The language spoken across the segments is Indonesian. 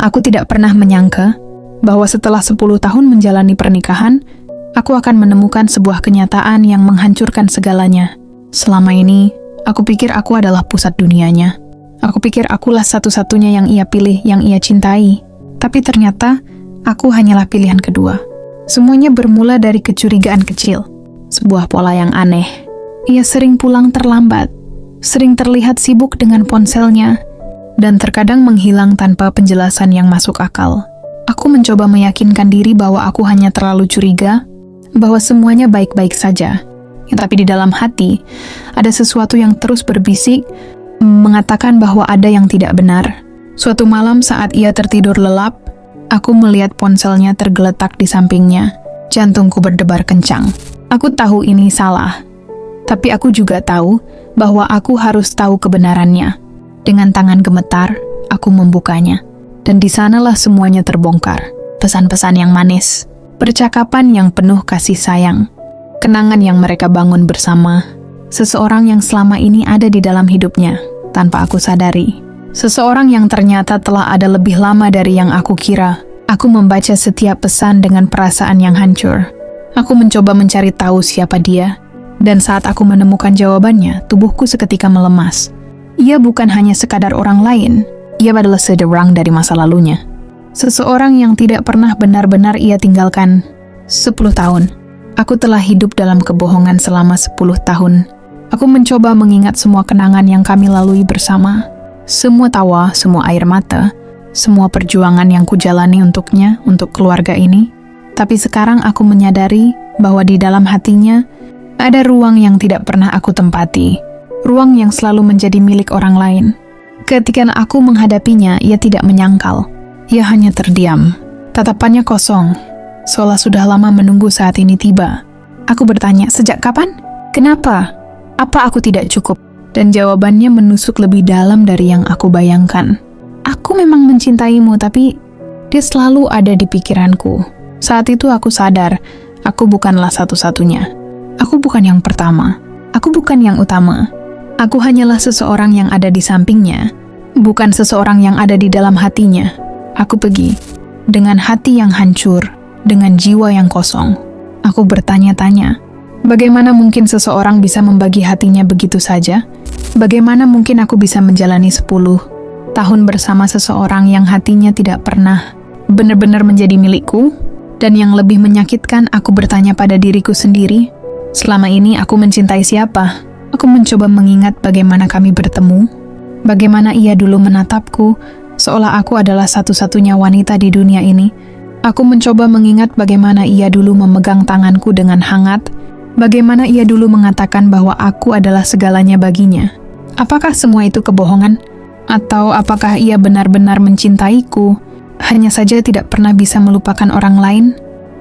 Aku tidak pernah menyangka bahwa setelah 10 tahun menjalani pernikahan, aku akan menemukan sebuah kenyataan yang menghancurkan segalanya. Selama ini, aku pikir aku adalah pusat dunianya. Aku pikir akulah satu-satunya yang ia pilih, yang ia cintai. Tapi ternyata, aku hanyalah pilihan kedua. Semuanya bermula dari kecurigaan kecil. Sebuah pola yang aneh. Ia sering pulang terlambat, sering terlihat sibuk dengan ponselnya, dan terkadang menghilang tanpa penjelasan yang masuk akal. Aku mencoba meyakinkan diri bahwa aku hanya terlalu curiga, bahwa semuanya baik-baik saja. Tapi di dalam hati, ada sesuatu yang terus berbisik, mengatakan bahwa ada yang tidak benar. Suatu malam saat ia tertidur lelap, aku melihat ponselnya tergeletak di sampingnya. Jantungku berdebar kencang. Aku tahu ini salah, tapi aku juga tahu bahwa aku harus tahu kebenarannya. Dengan tangan gemetar, aku membukanya. Dan di sanalah semuanya terbongkar. Pesan-pesan yang manis, percakapan yang penuh kasih sayang, kenangan yang mereka bangun bersama. Seseorang yang selama ini ada di dalam hidupnya, tanpa aku sadari. Seseorang yang ternyata telah ada lebih lama dari yang aku kira. Aku membaca setiap pesan dengan perasaan yang hancur. Aku mencoba mencari tahu siapa dia. Dan saat aku menemukan jawabannya, tubuhku seketika melemas. Ia bukan hanya sekadar orang lain, ia adalah seseorang dari masa lalunya. Seseorang yang tidak pernah benar-benar ia tinggalkan. 10 tahun. Aku telah hidup dalam kebohongan selama 10 tahun. Aku mencoba mengingat semua kenangan yang kami lalui bersama. Semua tawa, semua air mata, semua perjuangan yang kujalani untuknya, untuk keluarga ini. Tapi sekarang aku menyadari bahwa di dalam hatinya ada ruang yang tidak pernah aku tempati. Ruang yang selalu menjadi milik orang lain. Ketika aku menghadapinya, ia tidak menyangkal. Ia hanya terdiam. Tatapannya kosong, seolah sudah lama menunggu saat ini tiba. Aku bertanya, sejak kapan? Kenapa? Apa aku tidak cukup? Dan jawabannya menusuk lebih dalam dari yang aku bayangkan. Aku memang mencintaimu, tapi dia selalu ada di pikiranku. Saat itu aku sadar, aku bukanlah satu-satunya. Aku bukan yang pertama. Aku bukan yang utama. Aku hanyalah seseorang yang ada di sampingnya, bukan seseorang yang ada di dalam hatinya. Aku pergi, dengan hati yang hancur, dengan jiwa yang kosong. Aku bertanya-tanya, bagaimana mungkin seseorang bisa membagi hatinya begitu saja? Bagaimana mungkin aku bisa menjalani 10 tahun bersama seseorang yang hatinya tidak pernah benar-benar menjadi milikku? Dan yang lebih menyakitkan, aku bertanya pada diriku sendiri, selama ini aku mencintai siapa? Aku mencoba mengingat bagaimana kami bertemu, bagaimana ia dulu menatapku, seolah aku adalah satu-satunya wanita di dunia ini. Aku mencoba mengingat bagaimana ia dulu memegang tanganku dengan hangat, bagaimana ia dulu mengatakan bahwa aku adalah segalanya baginya. Apakah semua itu kebohongan? Atau apakah ia benar-benar mencintaiku, hanya saja tidak pernah bisa melupakan orang lain?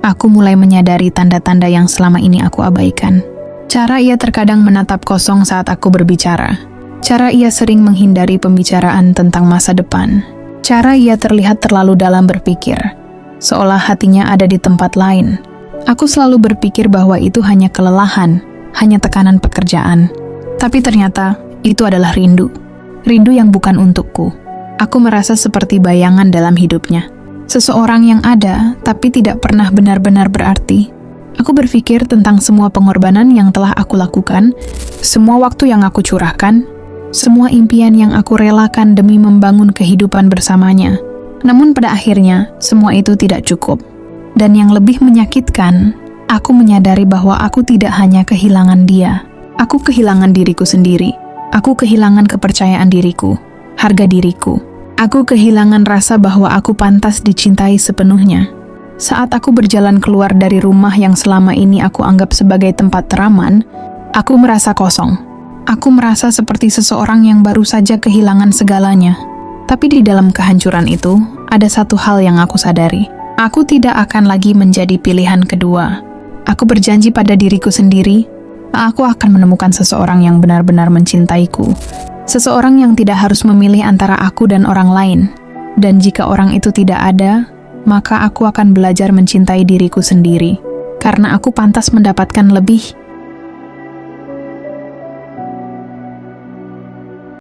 Aku mulai menyadari tanda-tanda yang selama ini aku abaikan. Cara ia terkadang menatap kosong saat aku berbicara. Cara ia sering menghindari pembicaraan tentang masa depan. Cara ia terlihat terlalu dalam berpikir, seolah hatinya ada di tempat lain. Aku selalu berpikir bahwa itu hanya kelelahan, hanya tekanan pekerjaan. Tapi ternyata, itu adalah rindu. Rindu yang bukan untukku. Aku merasa seperti bayangan dalam hidupnya. Seseorang yang ada, tapi tidak pernah benar-benar berarti. Aku berpikir tentang semua pengorbanan yang telah aku lakukan, semua waktu yang aku curahkan, semua impian yang aku relakan demi membangun kehidupan bersamanya. Namun pada akhirnya, semua itu tidak cukup. Dan yang lebih menyakitkan, aku menyadari bahwa aku tidak hanya kehilangan dia. Aku kehilangan diriku sendiri. Aku kehilangan kepercayaan diriku, harga diriku. Aku kehilangan rasa bahwa aku pantas dicintai sepenuhnya. Saat aku berjalan keluar dari rumah yang selama ini aku anggap sebagai tempat teraman, aku merasa kosong. Aku merasa seperti seseorang yang baru saja kehilangan segalanya. Tapi di dalam kehancuran itu, ada satu hal yang aku sadari. Aku tidak akan lagi menjadi pilihan kedua. Aku berjanji pada diriku sendiri, aku akan menemukan seseorang yang benar-benar mencintaiku. Seseorang yang tidak harus memilih antara aku dan orang lain. Dan jika orang itu tidak ada, maka aku akan belajar mencintai diriku sendiri. Karena aku pantas mendapatkan lebih.